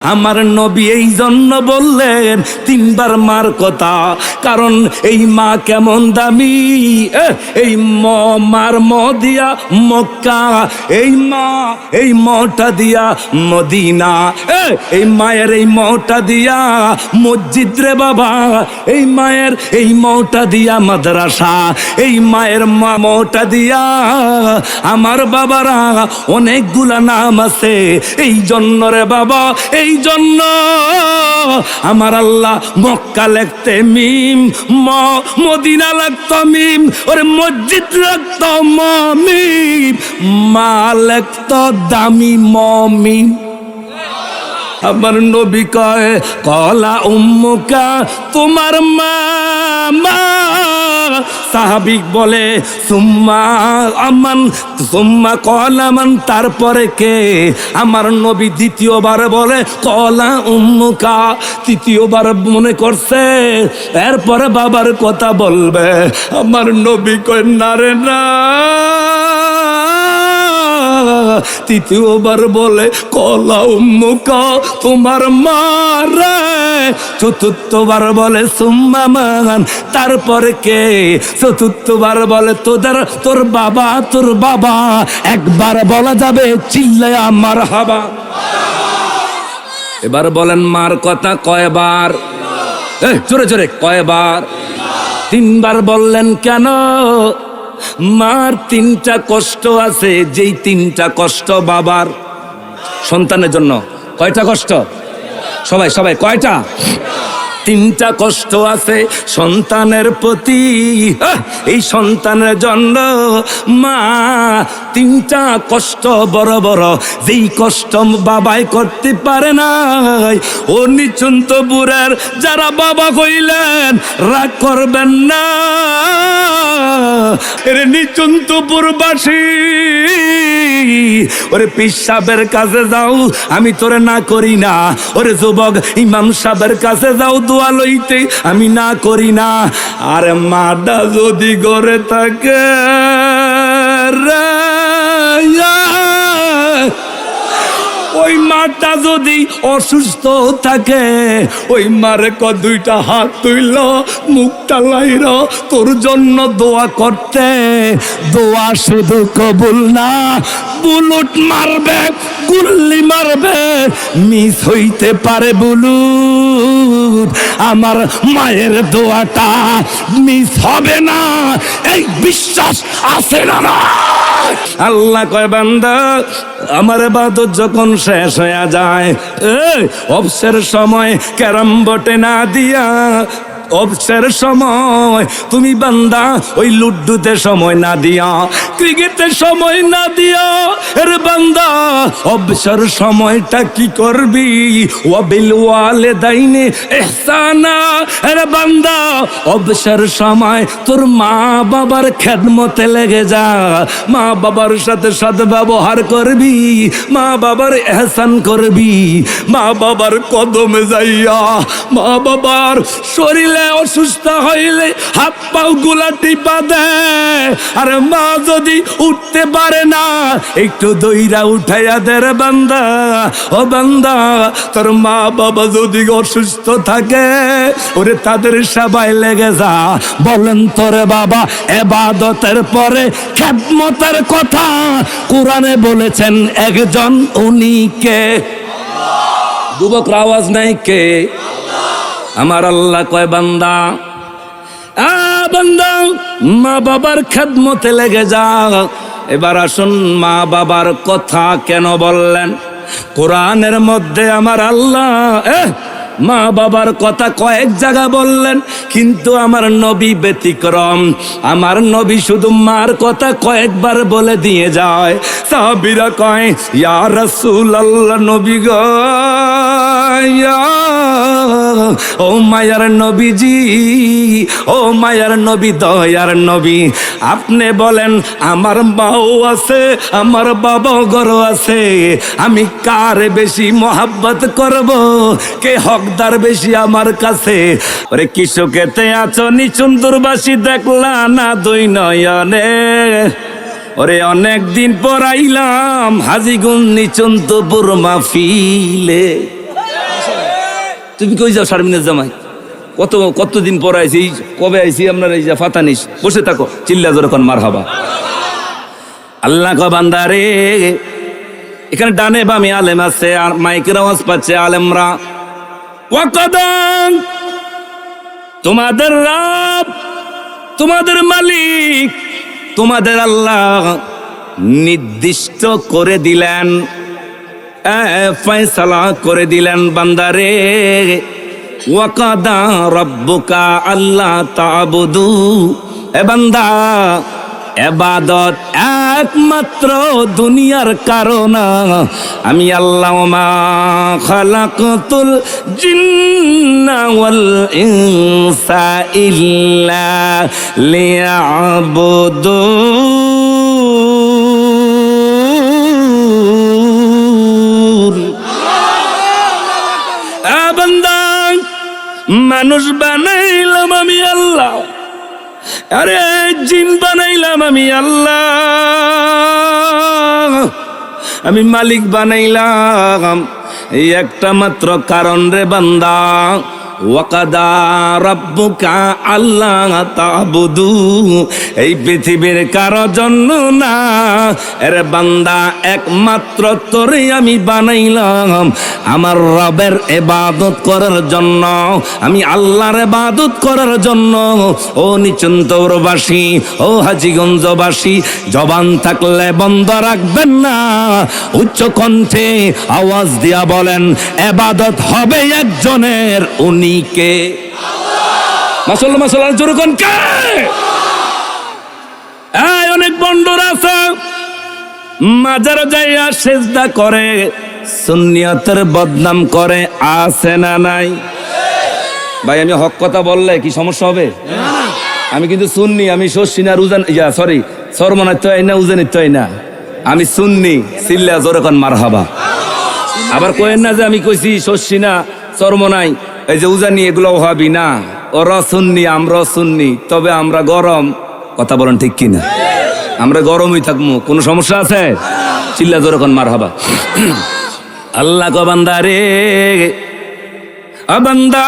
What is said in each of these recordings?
আমার নবী এই জন্য বললেন তিনবার মার কথা, কারণ এই মা কেমন দামি। এই মার ম দিয়া মক্কা, এই মটা দিয়া মদিনা, এই মায়ের এই মটা দিয়া মসজিদ রে বাবা, এই মায়ের এই মটা দিয়া মাদ্রাসা, এই মায়ের মটা দিয়া আমার বাবারা অনেকগুলা নাম আছে। এই জন্য রে বাবা, এই জন্য আমার আল্লাহ মক্কা লিখতে মিম, মদিনা লিখত মিম, ওরে মসজিদ লিখত মিম, মা লিখত দামি মিম। আমার নবী কয় কলা উম্মুকা, তোমার মা। সাহাবিক বলে সুম্মা আমান, সুম্মা কলা মান, তারপরে কে? আমার নবী দ্বিতীয়বার বলে কলা উম্মুকা, তৃতীয়বার মনে করছে এরপরে বাবার কথা বলবে। আমার নবী কয় না রে না, তৃতীয়বার বলে কলা উম্মুকা, তোমার মা রে। চতুর্থবার বলে সুম্মা মান, তারপরে কে? চতুর্থবার বলে তোর বাবা, তোর বাবা। একবার বলা যাবে চিল্লায়া মারহাবা। এবার বলেন মার কথা কয়বার? জোরে জোরে কয়বার? তিনবার বললেন কেন? মার তিনটা কষ্ট আছে, যেই তিনটা কষ্ট বাবার সন্তানের জন্য। কয়টা কষ্ট? সবাই সবাই কয়টা? তিনটা কষ্ট আছে সন্তানের প্রতি। এই সন্তানের জন্য মা তিনটা কষ্ট বড় বড়, যেই কষ্ট বাবাই করতে পারে নাই। ও নিচন্তপুরের যারা বাবা কইলেন রাগ করবেন না, এর নিচন্তপুরবাসী, ওরে পীর সাহেবের কাছে যাও, আমি তোরে না করি না। ওরে যুবক ইমাম সাহেবের কাছে যাও দোয়া লইতে, আমি না করি না। আরে মাটা যদি ঘরে থাকে রে, ওই মাটা যদি অসুস্থ থাকে, ওই মারে দুইটা হাত তুইল, মুখটা লাইর, তোর জন্য দোয়া করতে। দোয়া শুধু কবুল না, বুলুট মারবে, গুল্লি মারবে, মিস হইতে পারে বুলুট। আমার মায়ের দোয়াটা মিস হবে না, এই বিশ্বাস আছে না? আল্লাহ কয় বান্দা, আমার ইবাদত যখন শেষ হয়ে যায়, অবসর সময় ক্যারাম বোর্ডে না দিয়া, অবসর সময় তুমি বান্দা ওই লুডুতে সময় না দিয়া, ক্রিকেটের সময় না দিয়া, এর বান্দা অবসর সময়টা কি করবি? ওয়াবিল ওয়ালিদাইনি ইহসানা, এর বান্দা অবসর সময় তোর মা বাবার খেদমতে লেগে যা। মা বাবার সাথে সদ্ব্যবহার করবি, মা বাবার ইহসান করবি, মা বাবার কদমে যাইয়া, মা বাবার শরীরে অসুস্থ হইলে হাত পাও গুলা টিপা দে। আর মা যদি উঠতে পারে না, একটু দইরা উঠাইয়া দে রে বান্দা। ও বান্দা, তোর মা বাবা যদি অসুস্থ থাকে, ওরে তাদের সেবায় লেগে যা। বলেন তোরে বাবা, ইবাদতের পরে খেদমতের কথা কোরআনে বলেছেন একজন, উনি কে? যুবকরা আওয়াজ নাই কে? আমার আল্লাহ কয় বান্দা, বান্দা মা বাবার খেদমতে লেগে যা। এবার আসুন, মা বাবার কথা কেন বললেন কোরআনের মধ্যে? আমার আল্লাহ মা বাবার কথা কয়েক জায়গা বললেন, কিন্তু আমার নবী ব্যতিক্রম। আমার নবী শুধু মার কথা কয়েকবার বলে দিয়ে যায়। সাহাবীরা কয় ইয়া রাসূলুল্লাহ, নবী গো, ও মায়ার নবীজি, ও মায়ার নবী, দয়ার নবী, আপনি বলেন আমার মাও আছে, আমার বাবাও গরো আছে, আমি কার বেশি মোহাব্বত করব? কে হকদার বেশি আমার কাছে? ওরে কিশোকেতে আছো নিচুন্দরবাসী, দেখলা না দুই নয়নে? ওরে অনেক দিন পর আইলাম হাজীগঞ্জ নিচন্তপুর মাহফিলে। তুমি কই যাও শারমিনের জামাই? কতদিন পর আইছি, কবে আইছি আপনার এই যে ফাতানিস, বসে থাকো, চিল্লা জোরে কোন মারহাবা। আল্লাহ কয় বান্দা রে, এখানে ডানে বামে আলেম আছে আর মাইকের আওয়াজ পাচ্ছে আলেমরা। ওয়াকাদান, তোমাদের রব, তোমাদের মালিক, তোমাদের আল্লাহ নির্দিষ্ট করে দিলেন, ফয়সালা করে দিলেন বান্দারে। ওয়াকাদা রাব্বুকা আল্লাহ তা'বুদু, এ বান্দা ইবাদত একমাত্র দুনিয়ার কারণ আমি আল্লাহ, মা খালাকতুল জিন্না ওয়াল ইনসা ইল্লা লিয়াবুদুন। বান্দা, মানুষ বানাইলাম আমি আল্লাহ, আরে জিন বানাইলাম আমি আল্লাহ, আমি মালিক বানাইলাম এই একটা মাত্র কারণ রে বান্দা। ওয়াকাদা রাব্বুকা আল্লাহ তা'বুদু, এই পৃথিবীর কারো জন্য না আরে বান্দা, একমাত্র তোরে আমি বানাইলাম আমার রবের ইবাদত করার জন্য, আমি আল্লাহর ইবাদত করার জন্য। ও নিচন্তরবাসী, ও হাজীগঞ্জবাসী, জবান থাকলে বন্ধ রাখবেন না, উচ্চ কণ্ঠে আওয়াজ দিয়া বলেন ইবাদত হবে একজনের, উনি কে? মাশাআল্লাহ, মাশাআল্লাহ, জোরে কোন কে? অনেক বন্ডর আছে মাজার যাইয়া সেজদা করে, সুন্নিয়তের বদনাম করে, আছে না নাই? ভাই আমি হক কথা বললে কি সমস্যা হবে? আমি কিন্তু সুন্নি, আমি শশী না রুজান, সরি সরমনার তো না, উজানির তো না, আমি সুন্নি। সিল্লা জোরে কোন মারহাবা। আবার কয়েন না যে আমি কইছি শশী না চরমনাই, এই যে উজানি, এগুলো হবি না, ওরা সুন্নি আমরা সুন্নি, তবে আমরা গরম। কথা বলেন ঠিক কিনা? আমরা গরমই থাকবো, কোনো সমস্যা আছে? চিল্লা জোরে কোন মারহাবা। আল্লাহ কয় বান্দা রে, বান্দা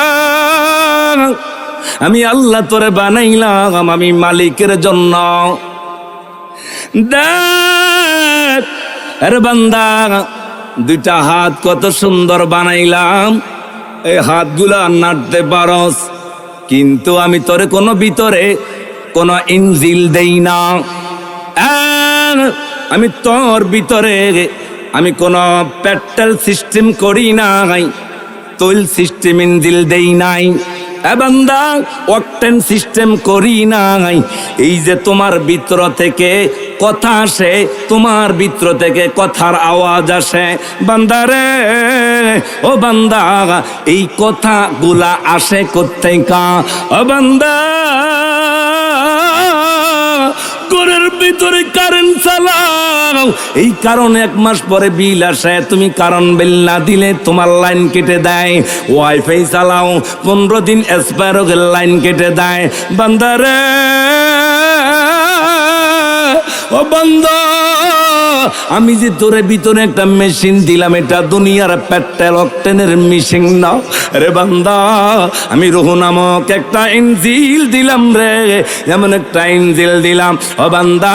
আমি আল্লাহ তোরে বানাইলাম আমি মালিকের জন্য। দেখ আরে বান্দা, দুইটা হাত কত সুন্দর বানাইলাম, এই হাতগুলা নাড়তে পারস, কিন্তু আমি তোরে কোনো ভিতরে কোনো ইনজিল দেই না। আমি তোর ভিতরে আমি কোনো পেট্রোল সিস্টেম করি নাই, তৈল সিস্টেম ইনজিল দেই নাই, বান্দা অকটেন সিস্টেম করি নাই। এই যে তোমার ভিতর থেকে কথা আসে, তোমার ভিতর থেকে কথার আওয়াজ আসে, বান্দারে ও বান্দা, এই কথাগুলা আসে কোত্থেকা? ও বান্দা, ঘরের ভিতরে কারেন্ট চালাও, এই কারণে 1 মাস পরে বিল আসে, তুমি কারেন্ট বিল না দিলে তোমার লাইন কেটে দেয়। ওয়াইফাই চালাও, 15 দিন এক্সপায়ার হয়ে গেলে লাইন কেটে দেয়। বান্দারে ও বান্দা, আমি যে তোরে ভিতরে একটা মেশিন দিলাম, এটা দুনিয়ার পেট্রোল অকটেনের মেশিন না রে বান্দা। আমি রুহ নামক একটা ইনজিল দিলাম রে, এমন একটা ইনজিল দিলাম। ও বান্দা,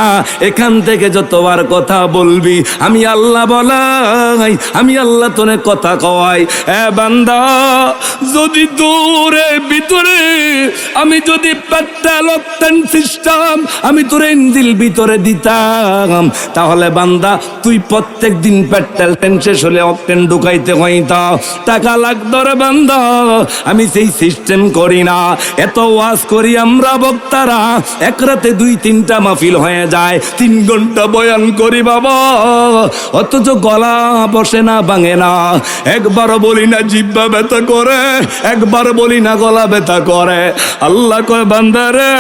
এখান থেকে যতবার কথা বলবি আমি আল্লাহ বলাই, আমি আল্লাহ তোরে কথা কওয়াই। বান্দা, যদি তোরে ভিতরে আমি যদি পেট্রোল অকটেন সিস্টেম আমি তোরে ইনজিল ভিতরে দিতাম, তাহলে বান্দা তুই প্রত্যেক দিন পেট্রোল শেষ হলে অকটেন ঢুকাইতে হইতা, টাকা লাগতো রে বান্দা। আমি সেই সিস্টেম করি না। এত ওয়াজ করি আমরা বক্তারা, এক রাতে 2-3টা মাহফিল হয়ে যায়, 3 ঘন্টা বয়ান করি বাবা, অথচ গলা বসে না, ভাঙে না। একবার বলি না জিহ্বা ব্যথা করে, একবার বলি না গলা ব্যথা করে। আল্লাহ কয় বান্দা রে,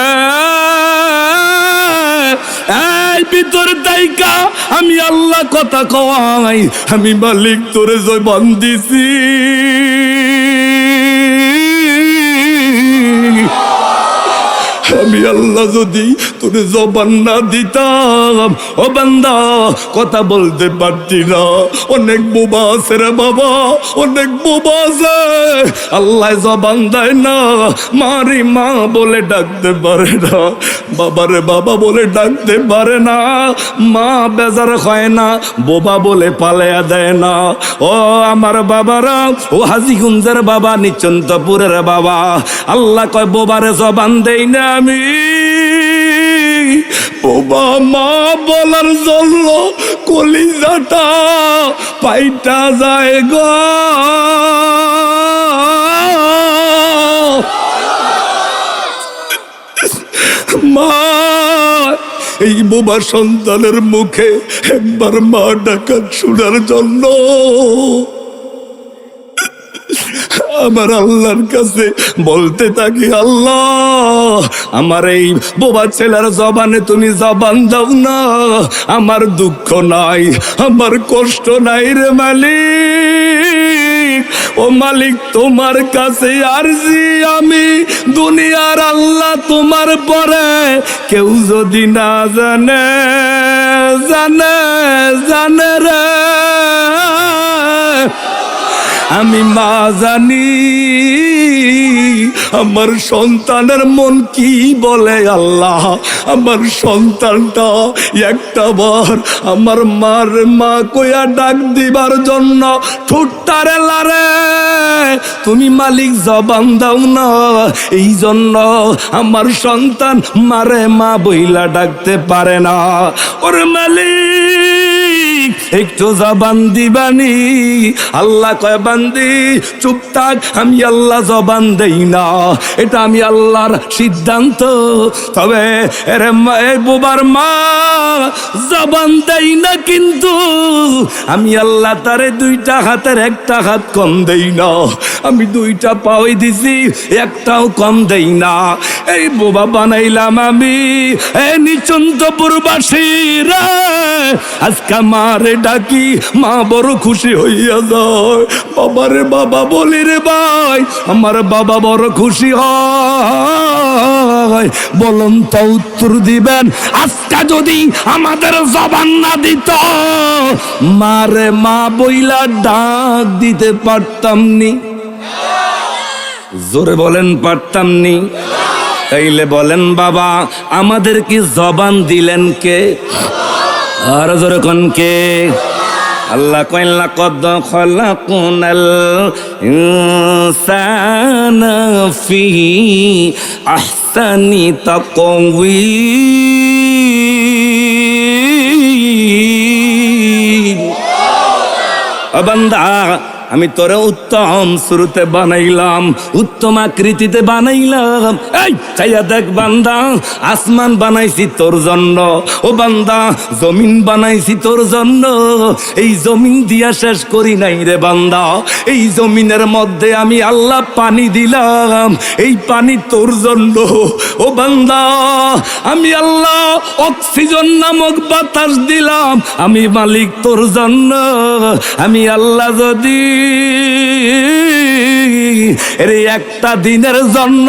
এই ভিতর দাইকা আমি আল্লাহ কথা কওয়াই, আমি মালিক তোরে জবান দিছি। আমি আল্লাহ যদি তোরে জবান না দিতাম, ও বান্দা কথা বলতে পারছি না, অনেক বোবা আছে রে বাবা, অনেক বোবা আছে। আল্লাহ জবান দেয় না, মারি মা বলে ডাকতে পারে না, বাবারে বাবা বলে ডাকতে পারে না, মা বেজার হয় না, বোবা বলে পালায়া দেয় না। ও আমার বাবারা, ও হাজীগঞ্জের বাবা, নিচন্তপুরের বাবা, আল্লাহ কয় বোবারে জবান দেই না আমি, বোবা মা বলার জন্য কলিজাটা পাইটা যায় গো। মা এই বোবা সন্তানের মুখে একবার মা ডাকা শোনার জন্য আমার আল্লাহর কাছে বলতে থাকি, আল্লাহ আমার এই বোবা ছেলের জবানে তুমি জবান দাও না, আমার দুঃখ নাই, আমার কষ্ট নাই রে মালিক। ও মালিক তোমার কাছে আরজি আমি, দুনিয়ার আল্লাহ তোমার পরে কেউ যদি না জানে, জানে জানে রে, আমি মা জানি আমার সন্তানের মন কি বলে। আল্লাহ আমার সন্তানটা একটা বার আমার মার মা কইয়া ডাক দিবার জন্য ঠোঁটটারে লারে তুমি মালিক জবান দাও না, এই জন্য আমার সন্তান মারে মা বইলা ডাকতে পারে না। ওরে মালিক একটু জবান দিবানি। আল্লাহ কয় বান্দি চুপ থাক, আমি আল্লাহ জবান দেই না, এটা আমি আল্লাহর সিদ্ধান্ত। তবে এরে বোবার মা জবান দেই না, কিন্তু আমি আল্লাহ তারে দুইটা হাতের একটা হাত কম দেই না, আমি দুইটা পাওই দিছি একটাও কম দেই না। এই বোবা বানাইলাম আমি, এই নিচন্তপুরবাসী রে, আজকে মারে ডাকি মা বড় খুশি হইয়া যায়। বাবারে বাবা বলি রে ভাই, আমার বাবা বড় খুশি হয়। বলুন তো উত্তর দিবেন, আজকে যদি আমাদের জবান না দিত, মারে মা বইলা ডাক দিতে পারতাম নি? জোরে বলেন পারতাম নি? তাইলে বলেন বাবা আমাদের কি জবান দিলেন কে? আর জোরে কোন কে? আল্লাহ কইলা কদ খলাকুনাল ইনসানা ফি আহসানি তাকওয়িম। ও বান্দা আমি তোরে উত্তম শুরুতে বানাইলাম, উত্তম আকৃতিতে বানাইলাম। এই চাইয়া দেখ বান্দা, আসমান বানাইছি তোর জন্য, ও বান্দা জমিন বানাইছি তোর জন্য। এই জমিন দিয়া শেষ করি নাই রে বান্দা, এই জমিনের মধ্যে আমি আল্লাহ পানি দিলাম, এই পানি তোর জন্য। ও বান্দা আমি আল্লাহ অক্সিজেন নামক বাতাস দিলাম, আমি মালিক তোর জন্য। আমি আল্লাহ যদি এর একটা দিনের জন্য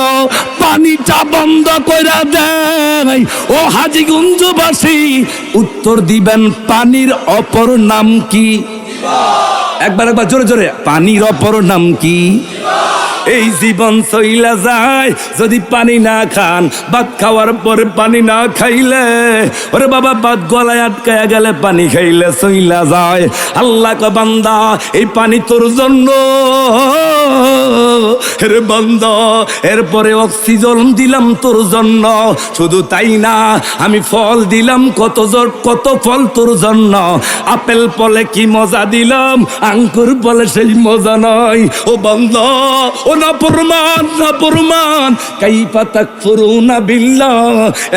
পানিটা বন্ধ করে দেয়, ও হাজীগঞ্জবাসী উত্তর দিবেন পানির অপর নাম কি? একবার একবার জোরে জোরে, পানির অপর নাম কি? এই জীবন চইলা যায় যদি পানি না খান, ভাত খাওয়ার পরে পানি না খাইলে, ওরে বাবা ভাত গলায় আটকায়া গেলে পানি খাইলে চইলা যায়। আল্লাহ কয় বান্দা এই পানি তোর জন্য রে বান্দা, এরপরে অক্সিজেন দিলাম তোর জন্য। শুধু তাই না, আমি ফল দিলাম কত ফল তোর জন্য। আপেল ফলে কি মজা দিলাম, আঙ্কুর ফলে সেই মজা নাই। ও বান্দা ও নাফরমান কাইফা তাকফুরুনা বিল্লাহ,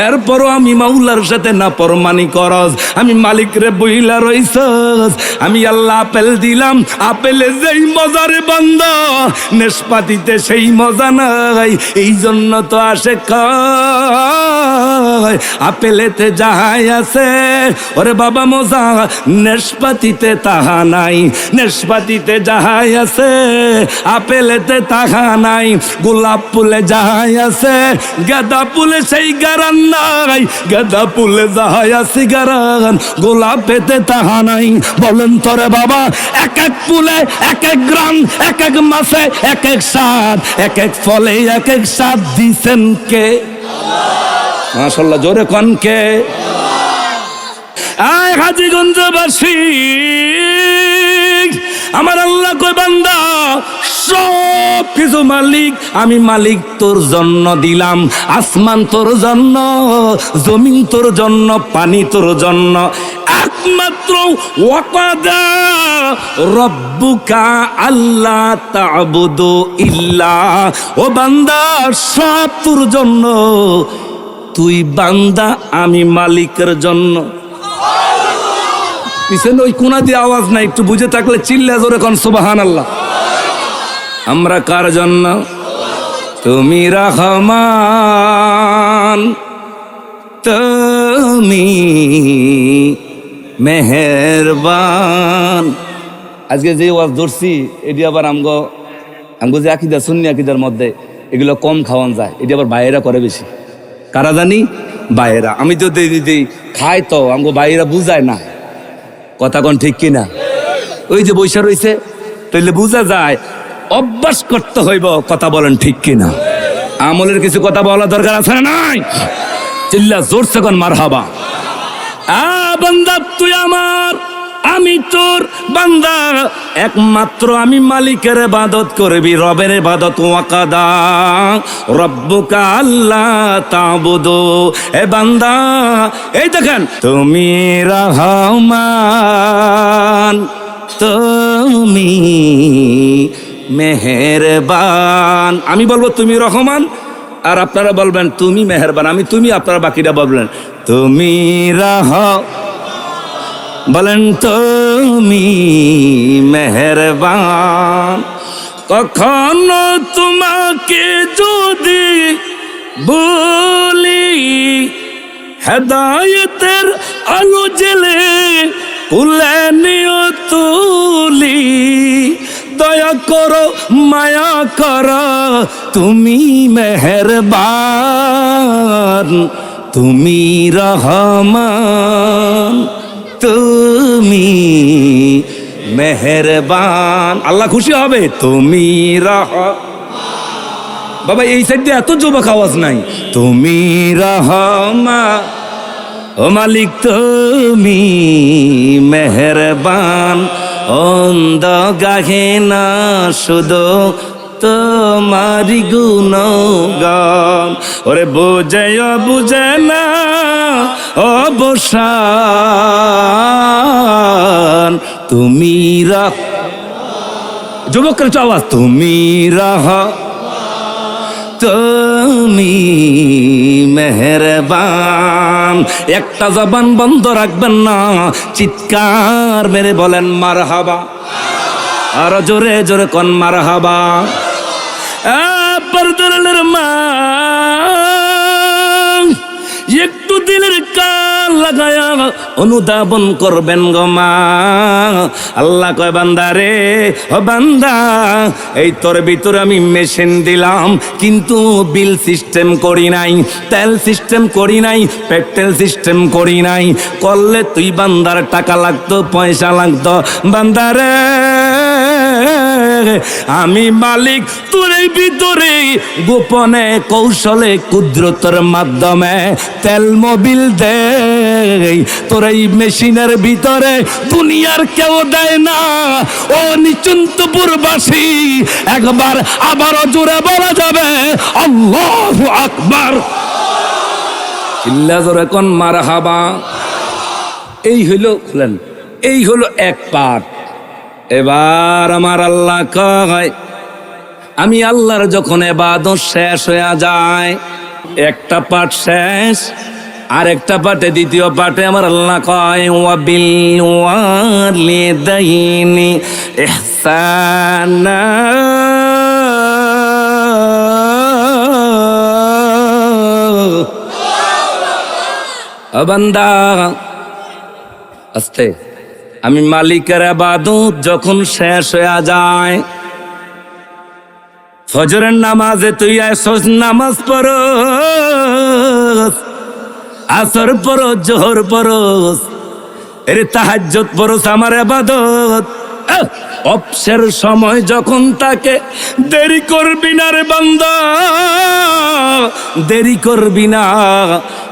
এরপরও আমি মাওলার সাথে নাফরমানি করস, আমি মালিক রে বইলা রইছস। আমি আল্লাহ আপেল দিলাম, আপেলে যেই মজা রে বান্দা, নেশপাতিতে সেই মজা নাই। এই জন্য তো আসে আপেলেতে যাহাই আছে ওরে বাবা মজা নেশপাতিতে তাহা নাই, নেশপাতিতে যাহাই আছে আপেলেতে তাহা নাই, গোলাপ ফুলে যাহাই আছে গাঁদা ফুলে সেই গারান নাই, গাঁদা ফুলে যাহাই আছে গারান গোলাপেতে তাহা নাই। বলেন তোরে বাবা এক এক ফুলে এক এক গ্রাম, এক এক মাসে এক এক স্বাদ, এক এক ফলে এক এক স্বাদ দিছেন কে? মাশাআল্লাহ, জোরে কোন কে? আয় হাজীগঞ্জবাসী, আমার আল্লাহ কই বান্দা সব কিছু মালিক আমি, মালিক তোর জন্য দিলাম, আসমান তোর জন্য, জমিন তোর জন্য, পানি তোর জন্য, একমাত্র ওয়াকাদা রব্বুকা আল্লাহ তা'বুদু ইল্লা, ও বান্দা সব তোর জন্য, তুই বান্দা আমি মালিকের জন্য। পিছনে ওই কোনা দিয়ে আওয়াজ নাই, একটু বুঝে থাকলে চিল্লা জোরে কোন সুবহানাল্লাহ। আমরা কার জন্য? তুমি রহমান, তুমি মেহেরবান। আজকে যে ওয়াজ ধরছি এটি আবার আমগো যে আকীদা সুন্নি আকীদার মধ্যে এগুলো কম খাওয়ান যায়, এটি আবার বাইরেরা করে বেশি। কারা জানি? বাইরেরা। আমি তো দিই খাই, তো আমগো বাইরেরা বুঝায় না কথা কোন ঠিক কিনা? ওই যে বৈশা রয়েছে, তাইলে বুঝা যায় অভ্যাস করতে হইব কথা বলেন ঠিক কিনা। আমলের কিছু কথা বলা দরকার আছে না নাই? চিল্লা জোরছে কোন মারহাবা। বান্দা তুই আমার, আমি তোর বান্দা, একমাত্র আমি মালিকের ইবাদত করবি, রবের ইবাদত। ওয়াকাদা রব্বুকা আল্লাহ তা'বুদু, এ বান্দা এই দেখেন তুমি রহমান, তুমি মেহেরবান। আমি বলবো তুমি রহমান, আর আপনারা বলবেন তুমি মেহেরবান। আমি তুমি, আপনারা বাকিটা বলবেন তুমি বলেন তুমি মেহেরবান। কখনো তোমাকে যদি বলি হেদায়েতের আলো জেলে কুলে নিও তুলি, দয়া করো মায়া করো তুমি মেহেরবান, তুমি রহমান, তুমি মেহেরবান। আল্লাহ খুশি হবে। তুমি বাবা এই সাইডে এত যুবক আওয়াজ নাই। তুমি রহমান, ও মালিক তুমি মেহেরবান, অন্ধ গাহে না শুধু তোমারি গুণগান। ওরে বুঝে বুঝে না অবসান, তুমি যুবকের আওয়াজ তুমি তুমি মেহেরবান। একটা জবান বন্ধ রাখবেন না, চিৎকার মেরে বলেন মারহাবা। আর জোরে জোরে কোন মারহাবা। পর্দার মা একটু দিলের কান লাগায়া অনুধাবন করবেন গো মা। আল্লাহ কয় বান্দা রে, ও বান্দা এই তোর ভিতরে আমি মেশিন দিলাম, কিন্তু বিল সিস্টেম করি নাই, তেল সিস্টেম করি নাই, পেট্রোল সিস্টেম করি নাই। করলে তুই বান্দার টাকা লাগতো, পয়সা লাগতো। বান্দা রে আমি মালিক তোর এই ভিতরে গোপনে কৌশলে কুদরতের মাধ্যমে তেল মোবিল দে তোর এই মেশিনের ভিতরে, দুনিয়ার কেউ দেয় না। ও নিচন্তপুরবাসী একবার আবারও জোরে বলা যাবে আল্লাহু আকবার। চিল্লা জোরে কোন মারহাবা। এই হইলো খুলেন, এই হলো এক পাঠ। এবার আমার আল্লাহ কয় আমি আল্লাহর যখন ইবাদত শেষ হয়ে যায়, একটা পাঠ শেষ, আর একটা পাঠে দ্বিতীয় পাঠে আমার আল্লাহ কয় ওয়াবিল ওয়ালিদাইনি ইহসানা। ও বান্দা আস্তে, আমি মালিকের ইবাদত যখন শেষ হয়ে যায়, ফজরের নামাজে তুই আসস, নামাজ পড়স, আসর পড়স, জোহর পড়স, এর তাহাজ্জুদ পড়স, আমার ইবাদত। অবসর সময় যখন তাকে দেরি করবি না রে বান্দা, দেরি করবি না।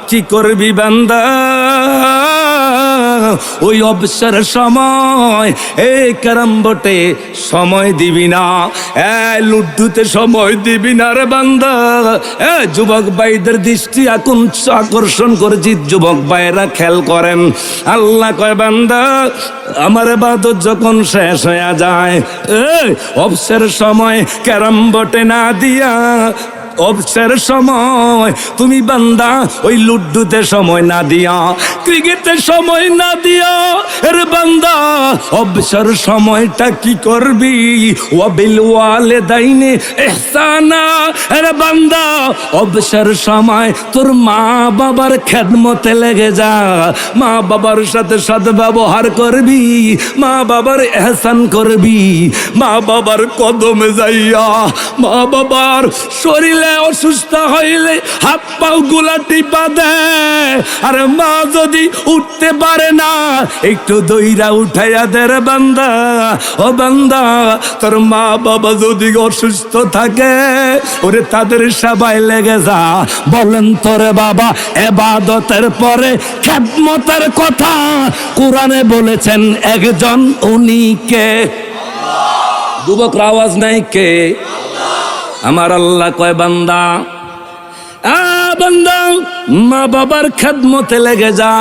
কি করবি বান্দা? ওই অবসর সময় ক্যারাম বোর্ডে সময় দিবি না, লুড্ডুতে সময় দিবি না রে বান্দা। যুবক ভাইদের দৃষ্টি আকর্ষণ করেছি, যুবক ভাইরা খেয়াল করেন। আল্লাহ কয় বান্দা আমার ইবাদত যখন শেষ হয়ে যায়, অবসর সময় ক্যারাম বোর্ডে না দিয়া, অবসর সময় তুমি বান্দা ওই লুড্ডুতে সময় না দিয়া, ক্রিকেটে সময় না দিয়া, এর বান্দা অবসর সময়টা কি করবি? ওয়াবিল ওয়ালিদাইনি ইহসানা, এর বান্দা অবসর সময় তোর মা বাবার খেদমতে লেগে যা, মা বাবার সাথে সদ্ব্যবহার করবি, মা বাবার ইহসান করবি, মা বাবার কদমে যাইয়া, মা বাবার শরীরে অসুস্থ হইলে হাত পাও গুলা টিপা দে। আর মা যদি উঠতে পারে না, একটু দইরা উঠাইয়া দে রে বান্দা। ও বান্দা, তোর মা বাবা যদি অসুস্থ থাকে, ওরে তাদের সেবায় লেগে যা। বলেন তোরে বাবা, ইবাদতের পরে খেদমতের কথা কোরআনে বলেছেন একজন, উনি কে? যুবকরা আওয়াজ নাই কে? আমার আল্লাহ কয় বান্দা, বান্দা মা বাবার খেদমতে লেগে যা।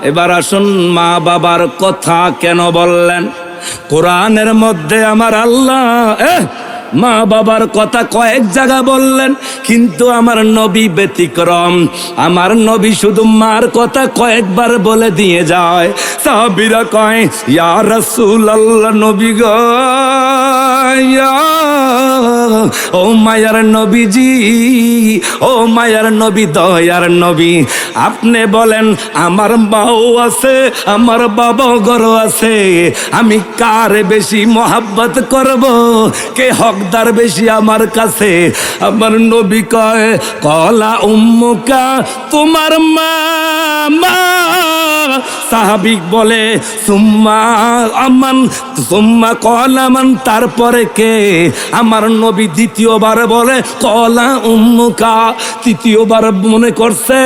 এবার আসুন, মা বাবার কথা কেন বললেন কোরআনের মধ্যে? আমার আল্লাহ মা বাবার কথা কয়েক জায়গা বললেন, কিন্তু আমার নবী ব্যতিক্রম। আমার নবী শুধু মার কথা কয়েকবার বলে দিয়ে যায়। সাহাবীরা কয়, ইয়া রাসূলুল্লাহ, নবী গো, ও মায়ার নবীজি, ও মায়ার নবী, দয়ার নবী, আপনি বলেন আমার মাও আছে, আমার বাবাও গরো আছে, আমি কার বেশি মোহাব্বত করব? কে হকদার বেশি আমার কাছে? আমার নবী কয়, কলা উম্মুকা, তোমার মা। মা সাহাবিক বলে সুম্মা আমান, সুম্মা কলা মান, তারপরে কে? আমার নবী দ্বিতীয়বার বলে কলা উম্মুকা, তৃতীয়বার মনে করছে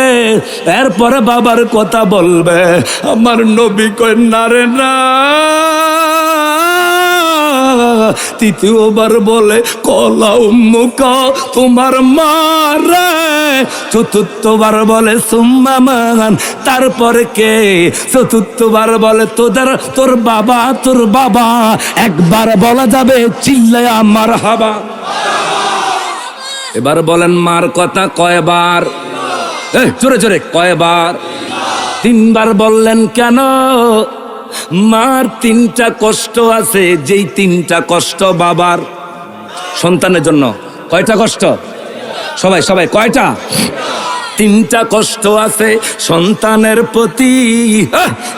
এরপরে বাবার কথা বলবে। আমার নবী কয় না রে না, তৃতীয়বার বলে কলা উম্মুকা, তোমার মা রে। চতুর্থবার বলে সুম্মা মান, তারপরে কে? চতুর্থবার বলে তোর বাবা, তোর বাবা। একবার বলা যাবে চিল্লায়া মারহাবা। এবার বলেন মার কথা কয়বার? জোরে জোরে কয়বার? তিনবার বললেন কেন? মার তিনটা কষ্ট আছে, যেই তিনটা কষ্ট বাবার সন্তানের জন্য। কয়টা কষ্ট? সবাই সবাই কয়টা? তিনটা কষ্ট আছে সন্তানের প্রতি।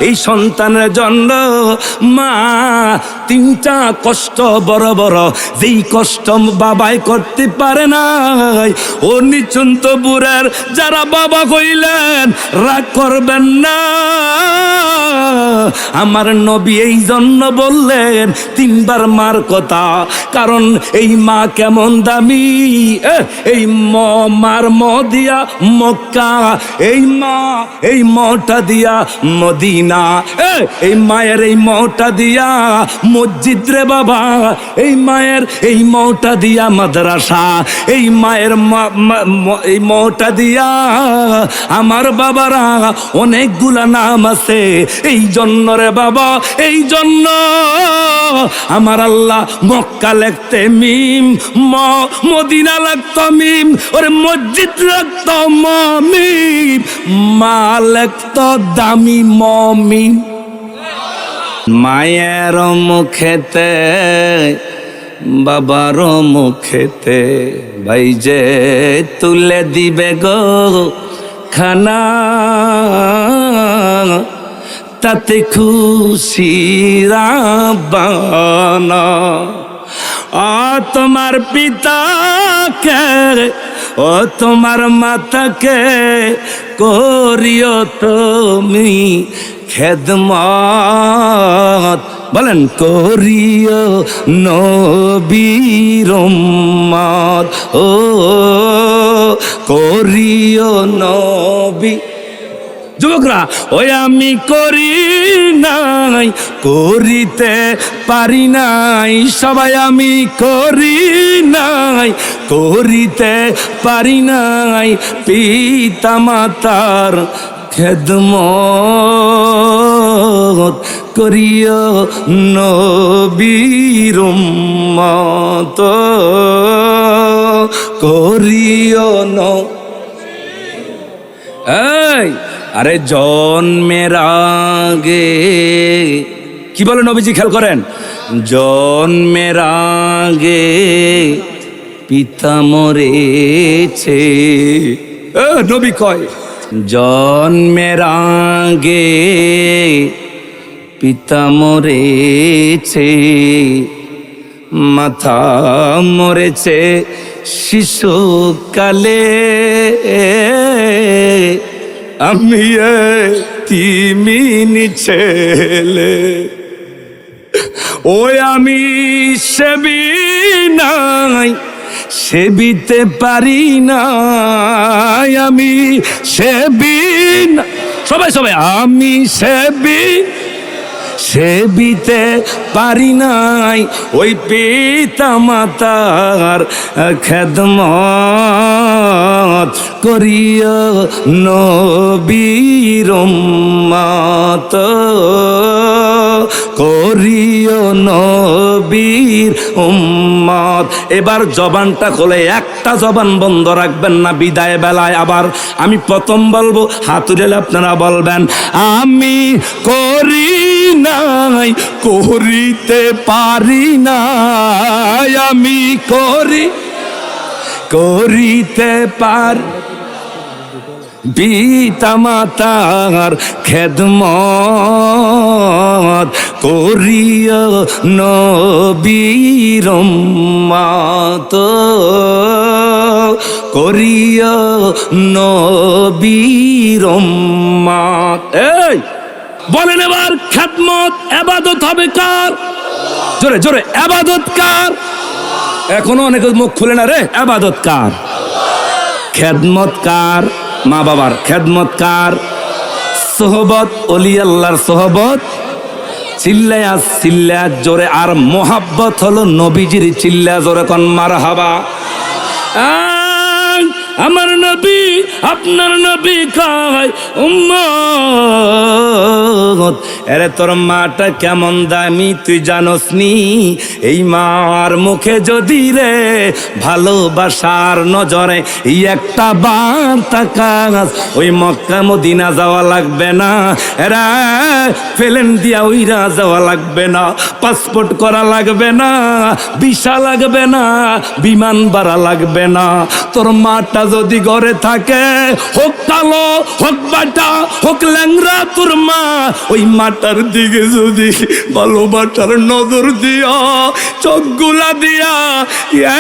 এই সন্তানের জন্য মা তিনটা কষ্ট বড় বড়, যেই কষ্ট বাবাই করতে পারে না। ও নিচন্ত বুড়ার যারা বাবা কইলেন, রাগ করবেন না। আমার নবী এই জন্য বললেন তিনবার মার কথা, কারণ এই মা কেমন দামি। এই মার ম দিয়া মক্কা, এই মা এই মটা দিয়া মদিনা, এই মায়ের এই মটা দিয়া মসজিদ রে বাবা, এই মায়ের এই মটা দিয়া মাদ্রাসা, এই মায়ের এই মটা দিয়া আমার বাবারা অনেকগুলা নাম আছে। এই জন্য রে বাবা, এই জন্য আমার আল্লাহ মক্কা লিখতে মিম, মদিনা লিখতো মিম, ওরে মসজিদ লিখতো মিম, মা লিখতো দামি মিম। মায়ের মুখেতে বাবার মুখেতে ভাই যে তুলে দিবে গো খানা, তাতে খুশি রাব্বানা। তোমার পিতাকে ও তোমার মাতাকে করিও তুমি খেদমত, বলেন করিও নবীর উম্মত, ও করিও নবী। যুবকরা, ওই আমি করি নাই, করিতে পারি নাই, সবাই আমি করি নাই, করিতে পারি নাই পিতা মাতার খেদমত, করিও নবীর উম্মত, করিও এই আরে জন্মের আগে কি বলে নবীজি, খেয়াল করেন, জন্মের আগে পিতা মরেছে। নবী কয় জন্মের আগে পিতা মরেছে, মাথা মরেছে শিশুকালে, আমি তিমিনি ছেলে, ওই আমি সেবি নাই, সেবিতে পারি নাই, আমি সেবি না, সবাই সবাই আমি সেবিতে পারি নাই ওই পিতা মাতার খেদমত, করিয়া নবীর উম্মত, করিও নবীর উম্মত। এবার জবানটা খোলে, একটা জবান বন্ধ রাখবেন না। বিদায় বেলায় আবার আমি প্রথম বলবো, হাত উঠেলে আপনারা বলবেন আমি করি নাই, করিতে পারি নাই, আমি করিতে পারি পিতা মাতার খেদমত, করিয়া নবীর উম্মত, করিয়া নবীর উম্মত। এই বলেন এবার, খেদমত ইবাদত হবে কার? জোরে জোরে, ইবাদত কার? এখনো অনেকে মুখ খুলে না রে। ইবাদত কার? খেদমত কার? মা বাবার খেদমত কার? সোহবত, ওলি আল্লাহর সোহবত। চিল্লায়া চিল্লায়া জোরে। আর মোহাব্বত হলো নবীজির, চিল্লা জোরে কোন মারহাবা। আমার নবী আপনার নবী কয় উম্মত, আরে তোর মাটা কেমন দামি তুই জানোস নি? এই মার মুখে যদি রে ভালোবাসার নজরে এই একটা বার তাকাস, ওই মক্কা মদিনা যাওয়া লাগবে না, এরা প্লেন দিয়া উইরা যাওয়া লাগবে না, পাসপোর্ট করা লাগবে না, ভিসা লাগবে না, বিমান ভাড়া লাগবে না। তোর মাটা যদি ঘরে থাকে, হোক কালো হোক বাটা হোক ল্যাংরা, তোর মা ওই মাটার দিকে যদি ভালোবাসার নজর দিয়া চোখগুলা দিয়া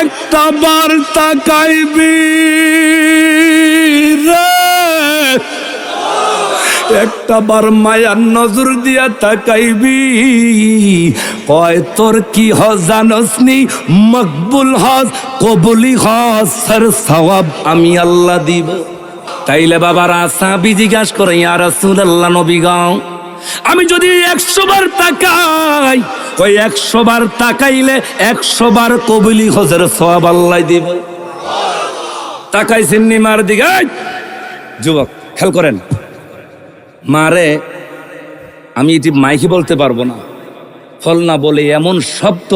একটা বার তাকাইবি রে, একটা বার মায়ার নজর দিয়া তাকাইবি, কয় তোর কি হজ জানোস নি? মকবুল হজ, কবুলি হজ, সর সওয়াব আমি আল্লাহ দিব। তাইলে বাবারা সাহাবী জিজ্ঞাসা করে, ইয়া রাসূলুল্লাহ নবী গাও, আমি যদি 100 বার তাকাই, কই 100 বার তাকাইলে 100 বার কবুলি হজের সওয়াব আল্লাহ দিব। তাকাইছেন নি মার দিকে? যুবক খেয়াল করেন, মারে আমি এটি মাইকে বলতে পারবো না, ফল না বলে এমন শব্দ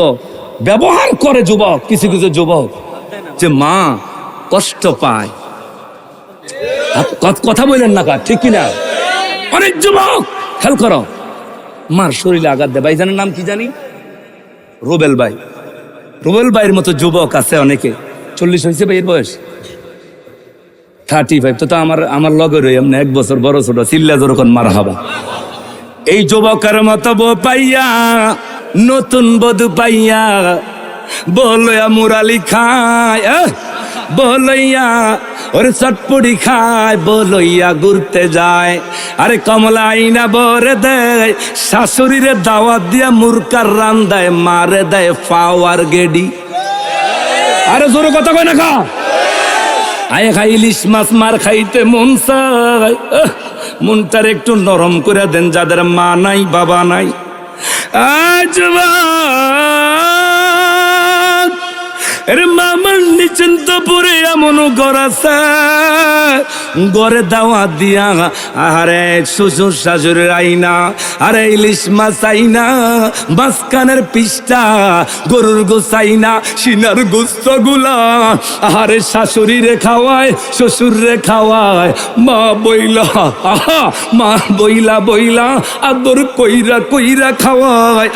ব্যবহার করে যুবক, কিছু কিছু যুবক, যে মা কষ্ট পায়। কথা বললেন না কা, ঠিক কিনা? অনেক যুবক খেয়াল করো, মার শরীরে আঘাত দেয়। ভাইজানের নাম কি জানি? রুবেল ভাই। রুবেল ভাইয়ের মতো যুবক আছে অনেকে। 40 হয়েছে ভাইয়ের বয়স? 35 তো আমার আমার লগে রই এমনি 1 বছর বড় ছোট চিল্লা যখন মার হাবা। এই যুবকের মতো বউ পাইয়া, নতুন বধূ পাইয়া বলয়া মুরালি খায়, বলইয়া ওরে চটপড়ি খায়, বলইয়া ঘুরতে যায়। আরে কমলা আইনা বরে দেয়, শাশুড়িরে দাওয়াত দিয়া মুরকার রান দেয়, মারে দেয় পাওয়ার গেডি। আরে জোরে কথা কয় না খা আয় খাই ইলিশ মাছ মার খাইতে মন চায়, মনটার একটু নরম করে দেন যাদের মা নাই বাবা নাই। আজ মামার নিচেন তো পরে এমন ঘর আছে, ঘরে দাওয়াত দিয়া আরে শ্বশুর শাশুড়ির আইনা, আরে ইলিশ মাছ আইনা, মাঝখানের পিসটা গরুর গোসাইনা, সিনার গোস্ত গুলা আরে শাশুড়ি রে খাওয়ায়, শ্বশুর রে খাওয়ায়, মা বইলা মা বইলা বইলা আদর কইরা কইরা খাওয়ায়,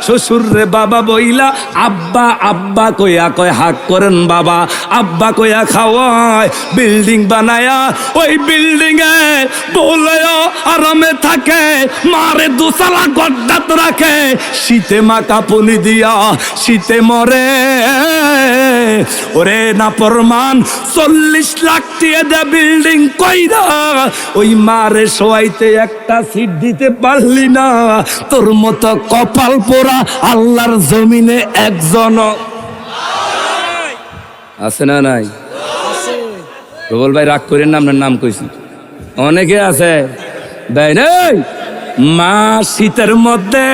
শ্বশুর রে বাবা বইলা আব্বা আব্বা কইয়া কয় হাক করেন বাবা, আব্বা কইয়া খাওয়ায়। বিল্ডিং বানায়া ওই বিল্ডিং এ বলে আরামে থাকে, মারে দুসালা গড্ডাত রাখে, শীতে মা কাপুনি দিয়া শীতে মরে। ওরে না প্রমাণ 40 লাখ দিয়ে দে বিল্ডিং কইরা, ওই মারে শোয়াইতে একটা সিট দিতে পারলি না। তোর মতো কপাল পোড়া আল্লাহর জমিনে একজন আছে না নাই? প্রবল ভাই রাগ করেন না, আপনার নাম কইছি। অনেকে আছে ভাই নাই, মা শীতের মধ্যে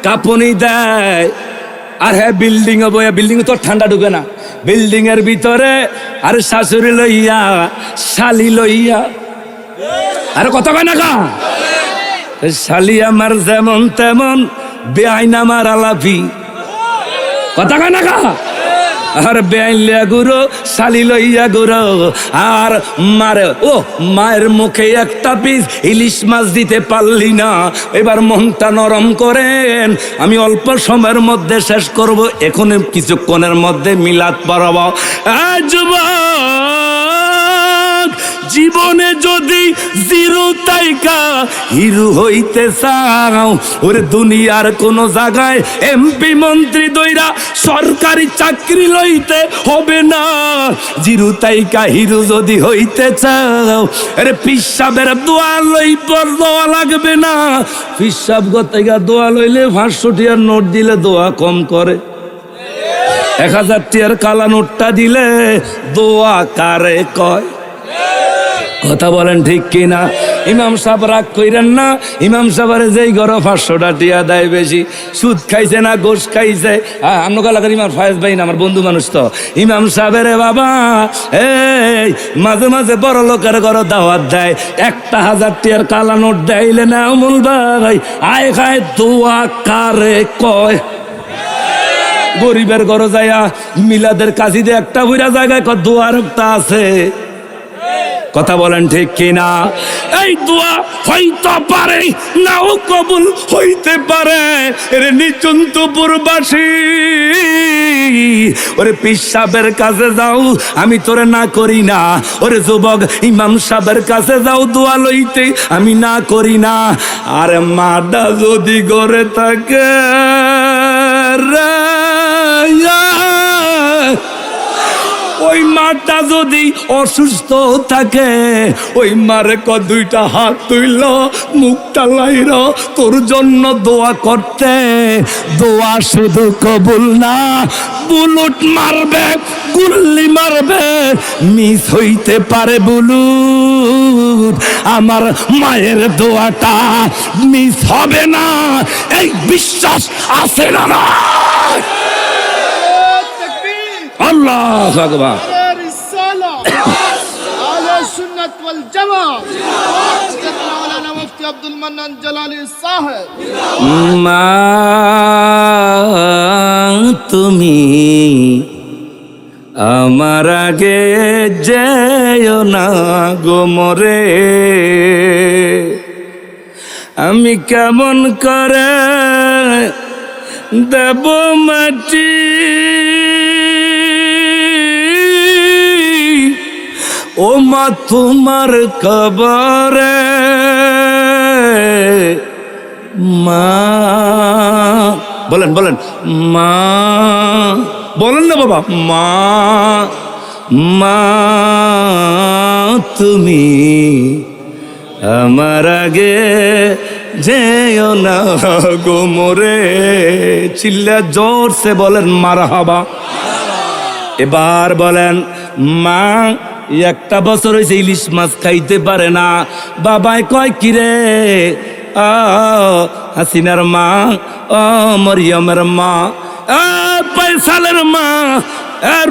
কাঁপুনি দেয়, আর হ্যাঁ বিল্ডিং এ বইয়া, বিল্ডিং তো ঠান্ডা ঢুকে না, বিল্ডিং এর ভিতরে আর শাশুড়ি লইয়া শালি লইয়া, আরে কথা কয় না কা শালি আমার যেমন তেমন, বেআইন আমার আলাপি, কথা কয় না কা। আর বেআইলিয়া গুরো শালি লইয়া গুরো, আর মারে ও মায়ের মুখে একটা পিস ইলিশ মাছ দিতে পারলি না, এবার মনটা নরম করেন। আমি অল্প সময়ের মধ্যে শেষ করব, এখন কিছুক্ষণের মধ্যে মিলাদ পড়াবো। জীবনে যদি জিরো তাইকা হিরো হইতে চাও, ওরে দুনিয়ার কোন জায়গায় এমপি মন্ত্রী দইরা সরকারি চাকরি লইতে হবে না। জিরো তাইকা হিরো যদি হইতে চাও, আরে পিসাবের দোয়া লই পর দোয়া লাগবে না। পিসাব গতাইকা দোয়া লইলে 500 টাকার নোট দিলে দোয়া কম করে, 1000 টাকার কালা নোটটা দিলে দোয়া কারে কয়? কথা বলেন ঠিক কিনা? ইমাম সাহেব রাগ কইরেন না, ইমাম সাহেবের যেই ঘরে 500 টাকা দেয় বেশি, সুদ খাইছে না ঘোষ খাইছে। আমরা এলাকার ইমাম ফায়েজ ভাই না, আমার বন্ধু মানুষ তো। ইমাম সাহেবের বাবা এই মাঝে মাঝে বড় লোকের ঘরে দাওয়াত দেয়, 1000 টাকার কালা নোট দেইলে না অমুল ভাই আয় খায় দোয়া কারে কয়? গরিবের ঘরে যাইয়া মিলাদের কাজীতে একটা বুড়া জায়গায় দোয়ার একটা আছে, কথা বলেন ঠিক কিনা? এই দোয়া হইতে পারে নাও কবুল হইতে পারে। এর নিচন্তপুরবাসী ওরে পীর সাহেবের কাছে যাও, আমি তোরে না করি না। ওরে যুবক ইমাম সাহেবের কাছে যাও দোয়া লইতে, আমি না করি না। আরে মাডা যদি ঘরে থাকে ওই মাটা যদি অসুস্থ থাকে, ওই মারে দুইটা হাত তুইল মুখটা লাইর তোর জন্য দোয়া করতে। দোয়া শুধু কবুল না, বুলুট মারবে গুল্লি মারবে, মিস হইতে পারে বুলুট, আমার মায়ের দোয়াটা মিস হবে না। এই বিশ্বাস আছে না? না আল্লাহু আকবার। আহলে সুন্নাত ওয়াল জামাত মাওলানা মুফতি আব্দুল মান্নান জালালি সাহেব। মা তুমি আমার আগে যেও না গো মরে, আমি কেমন করে দেব মাটি ও মা তোমার কবরে মা, বলেন বলেন মা, বলেন না বাবা, মা মা তুমি আমার আগে যেও না গো মোরে। চিল্লা জোরসে বলেন মারহাবা। এবার বলেন মা একটা বছর হয়েছে ইলিশ মাছ খাইতে পারে না। বাবাই কয় কিরে হাসিনার মা, মরিয়মের মা, পয়সালের মা,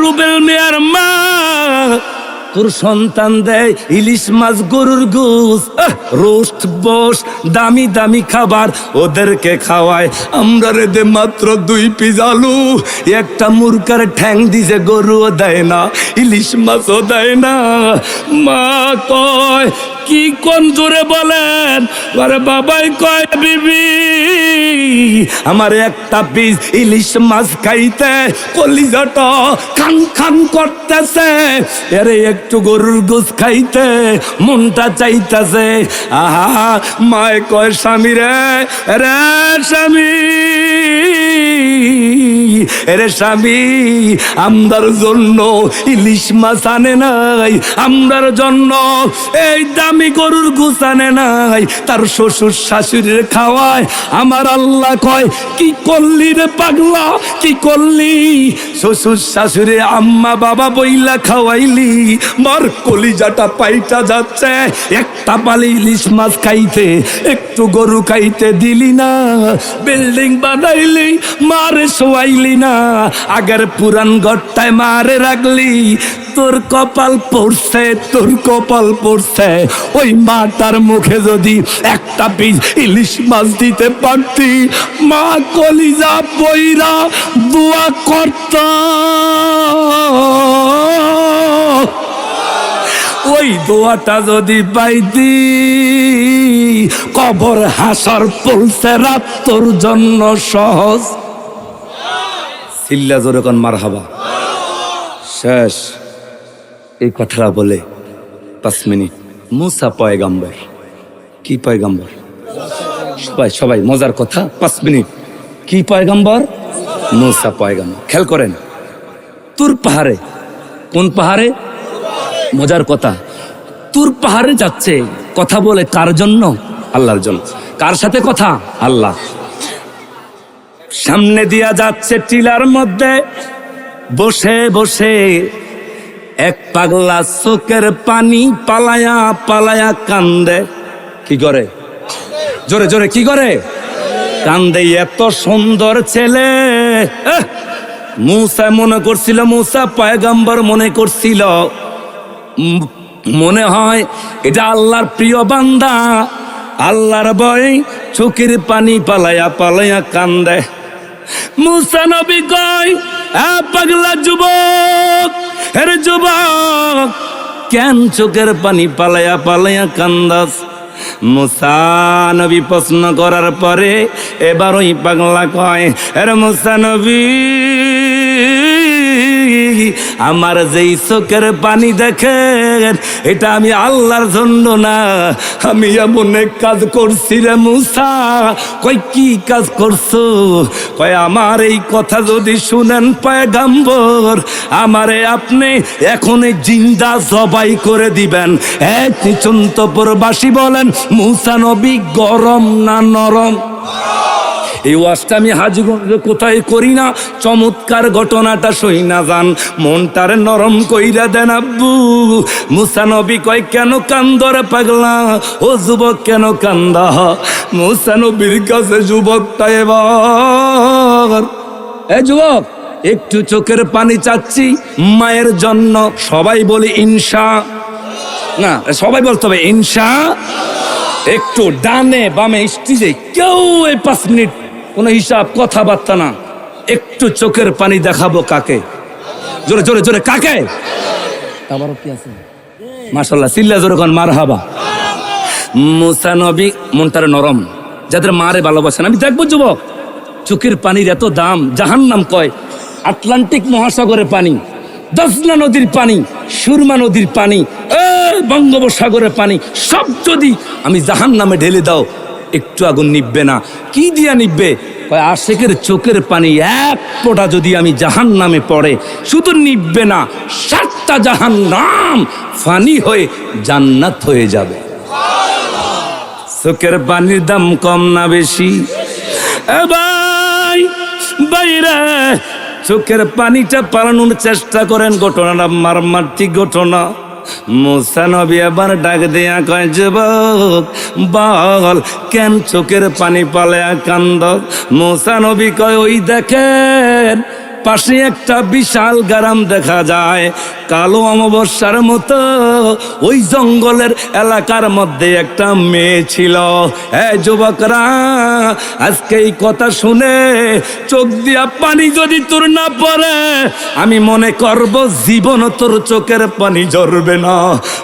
রুবেল মিয়ার মা, তোর সন্তান দেয় ইলিশ মাছ, গরুর গোস, রোস্ট বস, দামি দামি খাবার ওদেরকে খাওয়ায়। আমরা রে দে মাত্র 2 পিস আলু, একটা মুরগার ঠ্যাং দিছে, গরুও দেয় না, ইলিশ মাছও দেয় না। মা কয় কি কোন জোরে বলেন? আরে বাবাই কয় বিবি আমার একটা পিস ইলিশ মাছ খাইতে কলিজাটা খান খান করতেছে, আরে একটু গরুর গোস খাইতে মনটা চাইতেছে। আহা মায় কয় স্বামী রে, রে স্বামী, এরে স্বামী আমরার জন্য ইলিশ মাছ আনে নাই, আমরার জন্য এই দামি গরুর গোস আনে নাই, তার শ্বশুর শাশুড়ির খাওয়ায়। আমার আল্লাহ কয় কি করলি রে পাগলা, কি করলি? শ্বশুর শাশুড়ি আম্মা বাবা বইলা খাওয়াইলি, মার কলিজাটা পাইটা যাচ্ছে। একটা পালি ইলিশ মাছ খাইতে, একটু গরু খাইতে দিলি না, বিল্ডিং বানাইলি মারে শোয়াইলি না, আগের পুরান ঘরটায় মারে রাখলি। তোর কপাল পড়ছে, তোর কপাল পড়ছে। ওই মাটার মুখে যদি একটা পিস ইলিশ মাছ দিতে পারতি, মা কলিজা বইরা দোয়া করত। ওই দোয়াটা যদি পাইতি, কবর হাসর পৌঁছে রাত তোর জন্য সহজ। সিল্লা জোরে কোন মারহাবা। শেষ এই কথাটা বলে 5 মিনিট। মুসা পয়গাম্বর, কি পয়গাম্বর? সবাই সবাই মজার কথা, 5 মিনিট। কি পয়গাম্বর? মুসা পয়গাম্বর। খেয়াল করেন তুর পাহাড়ে, কোন পাহাড়ে? মজার কথা, তুর পাহাড়ে যাচ্ছে, কথা বলে কার জন্য? আল্লাহর জন্য। কার সাথে কথা? আল্লাহ। সামনে দিয়া যাচ্ছে টিলার মধ্যে বসে বসে এক পাগলা চোখের পানি পালায়া পালায়া কান্দে। কি করে? জোরে জোরে কি করে? কান্দে। এত সুন্দর ছেলে। মুসা মনে করছিল, মুসা পয়গম্বর মনে করছিল, মনে হয় এটা আল্লাহর প্রিয় বান্দা, আল্লাহর ভয় চোখের পানি পালায়া পালায়া কান্দে। মুসা নবী কয় পাগলা যুবক, আরে যুবক কেন চোখের পানি পালায়া পালায়া কান্দাস? মুসা নবী প্রশ্ন করার পরে এবার ওই পাগলা কয়, আরে মুসা নবী আমার যেই চোখের পানি দেখেন এটা আমি আল্লাহর জন্য না, আমি এমন এক কাজ করছি রে মুসা। কই কি কাজ করছো? কয় আমার এই কথা যদি শুনেন পয়গম্বর, আমারে আপনি এখন জিন্দা জবাই করে দিবেন। এক নিচন্তপুরবাসী বলেন মুসা নবী গরম না নরম? এই ওয়াজটা আমি হাজীগঞ্জে কোথায় করি না, চমৎকার ঘটনাটা সই না যান, মনটারে নরম কইরা দেন আব্বু। মুসা নবী কয় কেন কান্দরে পাগলা? ও যুবক কেন কান্দা? মুসা নবীর কাছে যুবকটা এবার, এ যুবক একটু চোখের পানি চাচ্ছি মায়ের জন্য। সবাই বলি ইনশা, না সবাই বলতে হবে ইনশা। একটু ডানে বামে স্টেজে কেউ এই 5 মিনিট কোনো হিসাব কথাবার্তা না, একটু চোখের পানি দেখাবো কাকে? জোরে জোরে জোরে কাকে? আবারও কি আছে? মাশাআল্লাহ, সিল্লা জোরে কোন মারহাবা। মুসা নবী মনটারে নরম, যাদের মারে ভালোবাসেন। আমি দেখবো যুবক চোখের পানির এত দাম, জাহান্নাম কয় আটলান্টিক মহাসাগরের পানি, দজনা নদীর পানি, সুরমা নদীর পানি, বঙ্গোপসাগরের পানি সব যদি আমি জাহান্নামে ঢেলে দাও, একটু আগুন নিববে না। কি দিয়া নিববে? কয় আশেকের চোখের পানি এক ফোঁটা যদি আমি জাহান্নামে পড়ে, শুধু নিববে না, 7টা জাহান্নাম ফানি হয়ে জান্নাত হয়ে যাবে। চোখের পানির দাম কম না বেশি? ভাই বাইরে চোখের পানিটা পালানোর চেষ্টা করেন। ঘটনাটা মারমার্থিক ঘটনা। মুসা নবী আবার ডাক দিয়া কয়, যুবক বল কেন চোখের পানি পালে কান্দ? মুসা নবী কয়, ওই দেখেন পাশে একটা বিশাল গ্রাম দেখা যায়, কালো অমাবস্যার মতো। ওই জঙ্গলের এলাকার মধ্যে একটা মেয়ে ছিল। যুবকরা, আজকে এই কথা শুনে চোখ দিয়া পানি যদি তোর না পড়ে, আমি মনে করব জীবন তোর চোখের পানি ঝরবে না।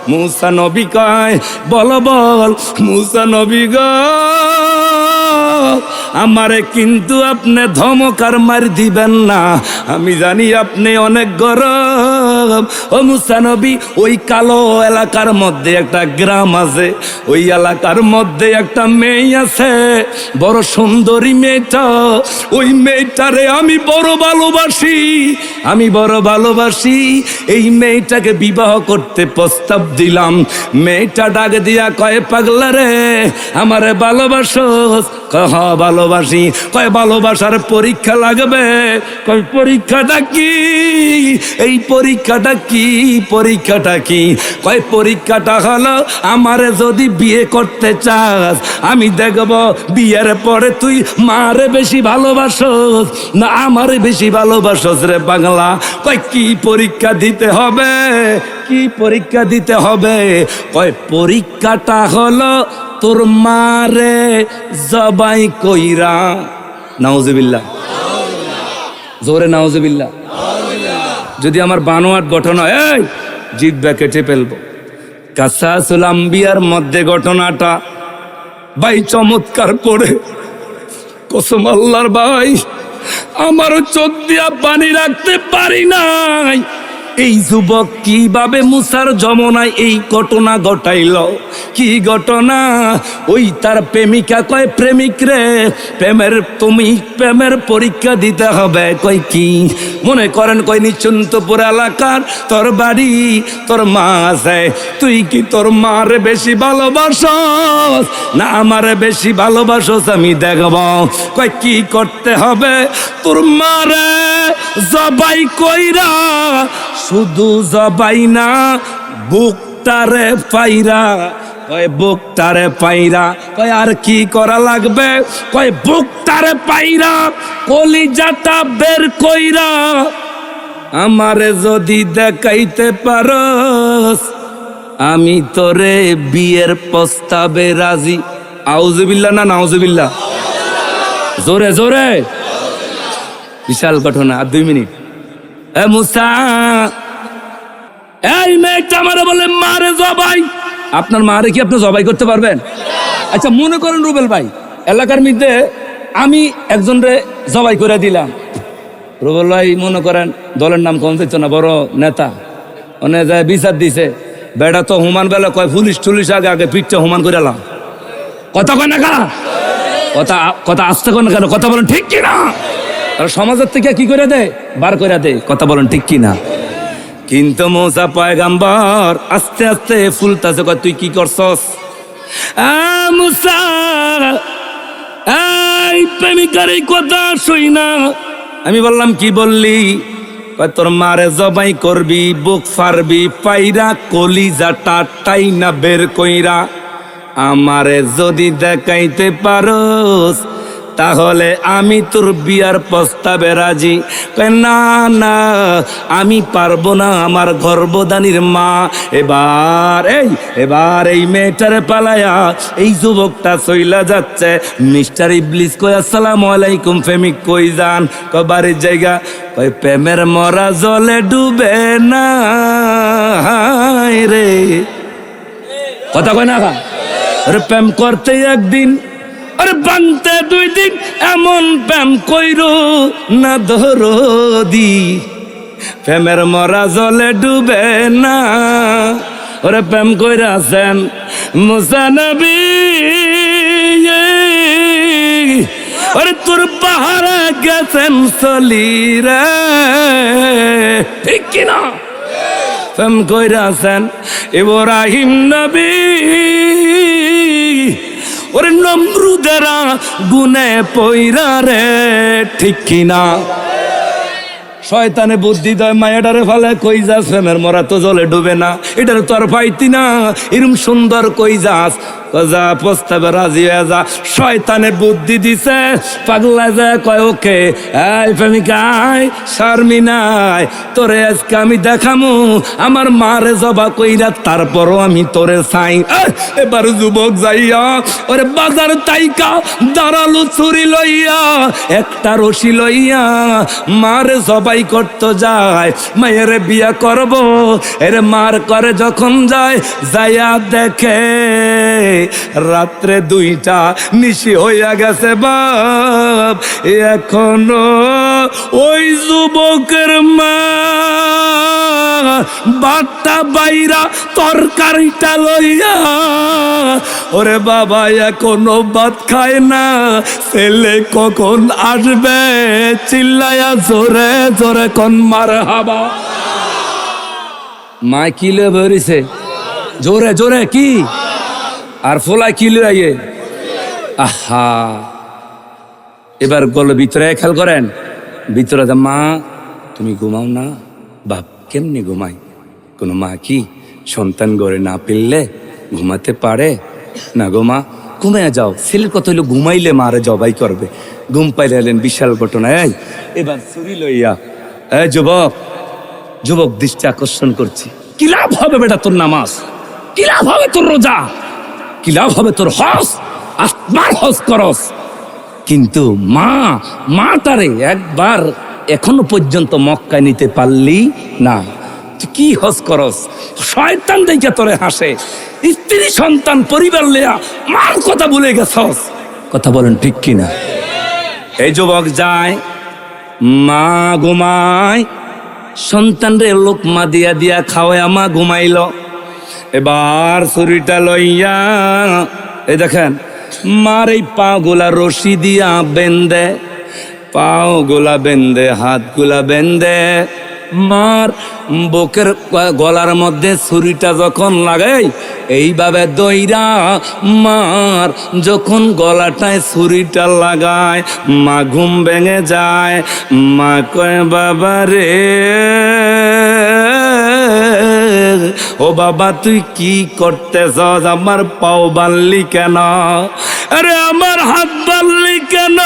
মুসা নবী কয়, বল বল। মুসা নবী গো, আমারে কিন্তু আপনি ধমক আর মার দিবেন না, আমি জানি আপনি অনেক গরম। ও মুসা নবী, ওই কালো এলাকার মধ্যে একটা গ্রাম আছে, ওই এলাকার মধ্যে একটা মেয়ে আছে, বড় সুন্দরী মেয়েটা। ওই মেয়েটারে আমি বড় ভালোবাসি, আমি বড় ভালোবাসি। এই মেয়েটাকে বিবাহ করতে প্রস্তাব দিলাম। মেয়েটা ডাক দিয়া কয়, পাগলা রে, আমারে ভালোবাসোস? কয় হ্যাঁ ভালোবাসি। কয় ভালোবাসার পরীক্ষা লাগবে? কয় পরীক্ষাটা কি? এই পরীক্ষাটা কি? পরীক্ষাটা কি? কয় পরীক্ষাটা হলো, আমারে যদি বিয়ে করতে চাস, আমি দেখব বিয়ের পরে তুই মারে বেশি ভালোবাসোস না আমারে বেশি ভালোবাসোস রে পাগলা। কয় কি পরীক্ষা দিতে হবে? কি পরীক্ষা দিতে হবে? কয় পরীক্ষাটা হলো তোর মারে জবাই কইরা। নাউজুবিল্লাহ, জোরে নাউজুবিল্লাহ। যদি আমার বানোয়াট ঘটনা, এই জিব্বা কেটে ফেলবো। কাসাসুল আম্বিয়ার মধ্যে ঘটনাটা ভাই চমৎকার পড়ে, কসম আল্লাহর ভাই, আমারও চোখ দিয়া পানি রাখতে পারি নাই। এই যুবক কিভাবে মুসার যমুনায় এই ঘটনা ঘটাইল? কি ঘটনা? ওই তার প্রেমিকা কয়, প্রেমিক রে, তুমি প্রেমের পরীক্ষা দিতে হবে। কয় কি? মনে করেন কয় নিশ্চিন্তপুর এলাকার তোর বাড়ি, তোর মা আছে, তুই কি তোর মারে বেশি ভালোবাসস না আমারে বেশি ভালোবাসস? আমি দেখব। কয় কি করতে হবে? তোর মারে জবাই কইরা, শুধু জবাই না, বুকটারে পাইরা। কয় বুকটারে পাইরা। কয় আর কি করা লাগবে? কয় বুকটারে পাইরা, কলিজাটা বের কইরা আমারে যদি দেখাইতে পারস, আমি তোরে বিয়ের প্রস্তাবে রাজি। আউযুবিল্লাহ না নাউযুবিল্লাহ? জোরে জোরে। বিশাল ঘটনা। আর 2 মিনিট। এ মুসা, এই মেয়েটা আমারে বলে মারে জবাই। আপনার মারে কি আপনি জবাই করতে পারবেন? আচ্ছা মনে করেন রুবেল ভাই, এলাকার মধ্যে আমি একজনরে জবাই করে দিলাম। রুবেল ভাই মনে করেন দলের নাম কম দিচ্ছ না, বড় নেতা, অনেক যায় বিচার দিছে। বেড়া তো হুমান বেলা কয়, পুলিশ টুলিশ আগে আগে পিঠটা হুমান করে এলাম। কথা কয় না কা? কথা আসতে কয় না কেন? কথা বলেন ঠিক কিনা? সমাজের থেকে কি করে দেয়? বার করে দেয়। কথা বলেন ঠিক কিনা? কিন্তু মুসা পয়গাম্বর আস্তে আস্তে ফুলতাছে। কয় তুই কি করছস? মুসা, এই প্রেমিকার এই কথা শুই না। আমি বললাম কি বললি? কয় তোর মারে জবাই করবি, বুক ফারবি পাইরা, কলিজাটা টাইনা বের কইরা আমারে যদি দেখাইতে পারস, তাহলে আমি তোর বিয়ার প্রস্তাবে রাজি। না না, আমি পারবো না, আমার গর্ভধানীর মা। এবার এই মেয়েটারে পালায়া এই যুবকটা চইলা যাচ্ছে। মিস্টার ইবলিস কই, আসসালামু আলাইকুম। প্রেমিক কই যান? কয় বাড়ির জায়গা। কয় প্রেমের মরা জলে ডুবে না রে। কথা কয় না? আরে প্রেম করতে একদিন, আরে বানতে 2 দিন, এমন প্রেম কইরো না দরদি। প্রেমের মরা জলে ডুবে না। ওরে প্রেম কইরা আছেন মুসা নবী, ওরে তোর পাহাড়ে গেছেন চলি রে, ঠিক কিনা? প্রেম কইরা আছেন ইব্রাহিম নবী, ওরে নমরুদেরা গুনে পয়রা রে, ঠিক কিনা? শয়তানে বুদ্ধি দেয় মায়াটারে ফালে, কই যাস প্রেমের মরা তো জলে ডুবে না, এটার তো আর পাইতি না, এরম সুন্দর কই যাস, যা প্রস্তাবে রাজি হয়ে যা। শয়তানে বুদ্ধি দিছে, পাগলা যায় কয় ওকে এই প্রেমিকা আয় শারমিনায়, তোরে আজকে আমি দেখামু আমার মারে জবা কইরা, তারপরও আমি তোরে চাই। এবার যুবক যাইয়া ওরে বাজার তাইকা দাঁড়ালো চুরি লইয়া, একটা রশি লইয়া মারে জবাই করতে যায়, মায়ের বিয়া করব এরে মার করে যখন যায়, যাইয়া দেখে রাত্রে 2টা নিশি হইয়া গেছে বাপ, এখনো ওই যুবকের মা বাট্টা বাইরা তরকারিটা লইয়া, ওরে বাবা এখনো ভাত খায় না, ছেলে কখন আসবে চিল্লায়া জোরে জোরে কোন মারহাবা। মা কিলে বেরিয়েছে জোরে জোরে কি, আর ফোলা কিলে আইয়ে আহা। এবার গলে ভিতরে খেয়াল করেন, ভিতরে মা তুমি ঘুমাও না, বাপ কেমনি ঘুমাই? কোনো মা কি সন্তান গড়ে না পেললে ঘুমাতে পারে না? গো মা ঘুমাইয়া যাও, ছেলের কথা হইলো ঘুমাইলে মারে জবাই করবে, ঘুম পাইলে এলেন বিশাল ঘটনা। এই এবার ছুরি লইয়া, এই যুবক যুবক দৃষ্টি আকর্ষণ করছি, কি লাভ হবে বেটা তোর নামাজ, কি লাভ হবে তোর রোজা, কি লাভ হবে তোর হজ, আসমান হজ করস, কিন্তু মা তারে একবার এখনো পর্যন্ত মক্কায় নিতে পারলি না, তুই কি হজ করস? শয়তান দেখে তোরে হাসে, স্ত্রী সন্তান পরিবার লেয়া মার কথা ভুলে গেছস, কথা বলেন ঠিক কিনা? এই যুবক যায়, মা ঘুমায়, সন্তান রে লোকমা দিয়া দিয়া খাওয়ায়, মা ঘুমাইল। এবার ছুরিটা লইয়া এই দেখেন মার এই পা গোলা রশি দিয়া বেঁধে, পাও গোলা বেঁধে, হাত গোলা বেঁধে, মার বুকের গলার মধ্যে ছুরিটা যখন লাগাই, এইভাবে দইরা মার যখন গলাটায় ছুরিটা লাগায়, মা ঘুম ভেঙে যায়। মা কয় বাবা রে, ও বাবা তুই কি করতেছস? আমার পাও বানলি কেন? আরে আমার হাত বানলি কেন?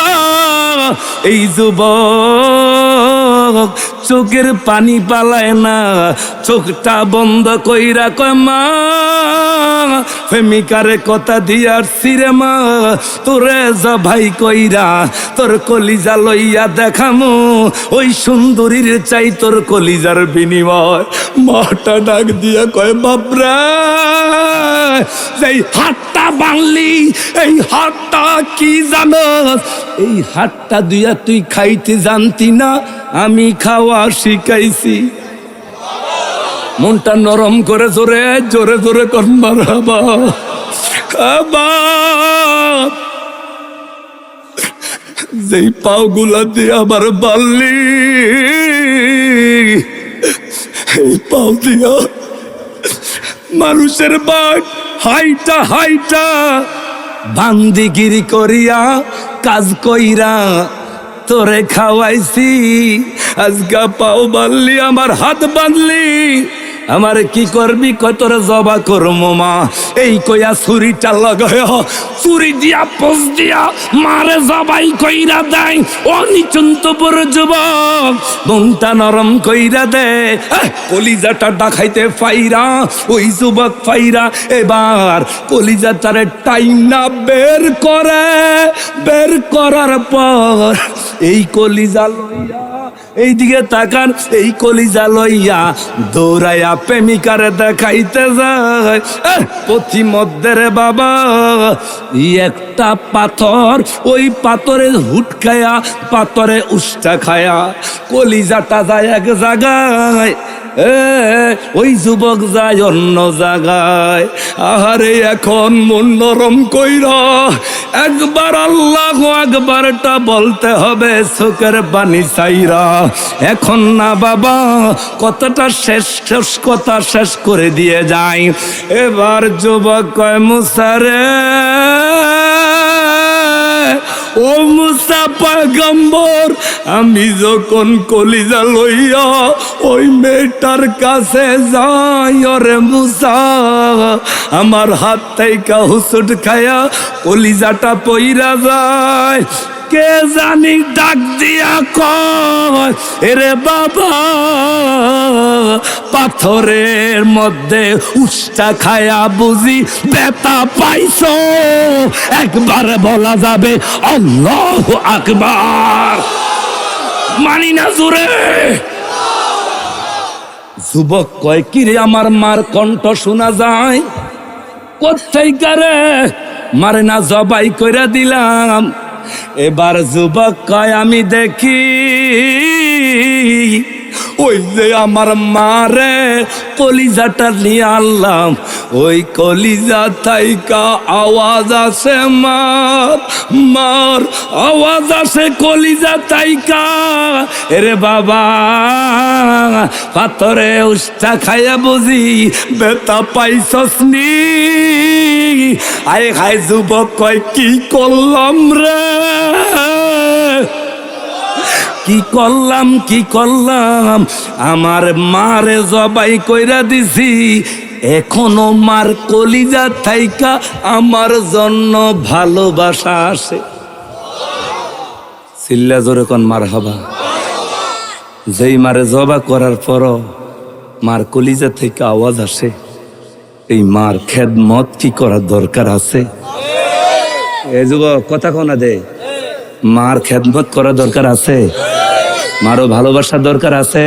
এই যুবক চোখের পানি পালায় না, চোখটা বন্ধ কইরা কয় মা প্রেমিকারে কথা দিয়ে আসছি রে মা, তোরে জবাই কইরা তোর কলিজা লইয়া দেখামু, ওই সুন্দরীর চাই তোর কলিজার বিনিময়। মাটা ডাক দিয়া কয় বাপরা, এই হাতটা বানলি, এই হাতটা কি জানস? এই হাতটা দিয়া তুই খাইতে জানতি না, আমি খাওয়া শিখাইছি। মনটা নরম করে জোরে জোরে জোরে কর মারহাবা। যেই পাও গুলা দিয়ে আবার বাললি, এই পাও দিয়া মানুষের বাট হাইটা হাইটা বান্দিগিরি করিয়া কাজ কইরা তোরে খাওয়াইছি, আজকা পাও বানলি, আমার হাত বানলি, আমার কি করবি? কয় তোরে জবা করবো মা। এই কইয়া ছুরিটা লাগায়, ছুরি দিয়া পোষ দিয়া মারে জবাই কইরা দেয়। ও নিচন্তপুর যুবক মনটা নরম কইরা দে, কলিজাটা ডাকাইতে ফাইরা, ওই যুবক ফাইরা এবার কলিজাটারে টাইনা বের করে, বের করার পর এই কলিজা লইয়া এইদিকে তাকান, এই কলিজা লইয়া দৌড়াইয়া প্রেমিকারে দেখাইতে যায়। পথিমধ্যে রে বাবা একটা পাথর, ওই পাথরে হুট খায়া, পাথরে উষ্টা খায়া কলিজাটা যায় এক জায়গায়, ওই যুবক যায় অন্য জায়গায়। আহারে এখন মন নরম কইরা একবার আল্লাহু আকবারটা বলতে হবে চোখের পানি চাইরা। এখন না বাবা, কথাটা শেষ কথা শেষ করে দিয়ে যায়। এবার যুবক কয় মুসা রে, ও মুসা পয়গম্বর, আমি যখন কলিজা লইয়া ওই মেয়েটার কাছে যাই, ওরে মুসা আমার হাত থেকে হুসুট খায়া কলিজাটা পইরা যায়। কে জানি ডাক দিয়া কয়, এরে বাবা পাথরের মধ্যে উষ্টা খায়া বুঝি ব্যথা পাইছো? একবার বলা যাবে আল্লাহু আকবার। মানি না জোরে। যুবক কয় কি রে, আমার মার কণ্ঠ শোনা যায় কোথায় রে? মারে না জবাই কইরা দিলাম। এবার যুবক কয় আমি দেখি ওই যে আমার মারে কলিজাটা নিয়ে আনলাম, ওই কলিজা থাইকা আওয়াজ আসে মার মার, আওয়াজ আসে কলিজা থাইকা। এরে বাবা পাথরে উষ্টা খাইয়া বুঝি বেতা পাইছস নি? আয় খাই যুবক কয় কি করলাম রে, কি করলাম কি করলাম? আমার মারে জবাই কইরা দিছি, এখনো মার কলিজা থাইকা আমার জন্য ভালোবাসা আসে। চিল্লা জোরে কোন মারহাবা। যেই মারে জবা করার পরও মার কলিজা থেকে আওয়াজ আসে, এই মার খেদমত কি করার দরকার আছে? এই যুবক কথা কোনা দে, মার খেদমত করার দরকার আছে, মারও ভালোবাসার দরকার আছে।